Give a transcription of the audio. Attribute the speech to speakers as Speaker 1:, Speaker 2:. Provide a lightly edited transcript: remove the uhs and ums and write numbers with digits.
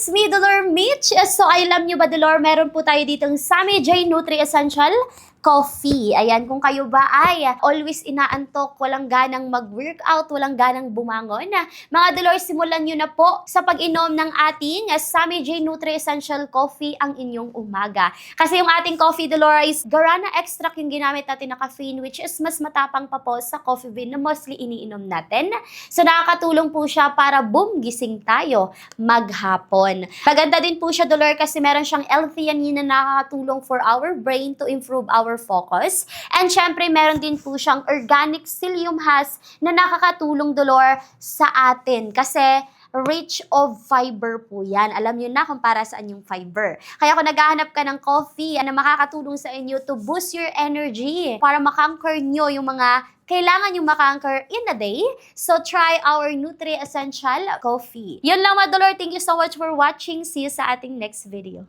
Speaker 1: it's me, Dolor Mitch. So, alam nyo ba, Dolor, meron po tayo ditong Sammy J Nutri Essential Coffee. Ayan, kung kayo ba ay always inaantok, walang ganang mag-workout, walang ganang bumangon, mga Dolor, simulan nyo na po sa pag-inom ng ating Sammy J Nutri Essential Coffee ang inyong umaga. Kasi yung ating coffee, Dolor, is guarana extract yung ginamit natin na caffeine, which is mas matapang pa po sa coffee bean na mostly iniinom natin. So, nakakatulong po siya para boom, gising tayo maghapon. Maganda din po siya, Dolor, kasi meron siyang L-theanine na nakakatulong for our brain to improve our focus. And syempre, meron din po siyang organic psyllium husk na nakakatulong, Dolor, sa atin. Kasi rich of fiber po yan. Alam niyo na kung para saan yung fiber. Kaya kung naghahanap ka ng coffee na makakatulong sa inyo to boost your energy para makonquer nyo yung mga kailangan yung makonquer in a day, so try our Nutri Essential Coffee. Yun lang, mga Dolor. Thank you so much for watching. See you sa ating next video.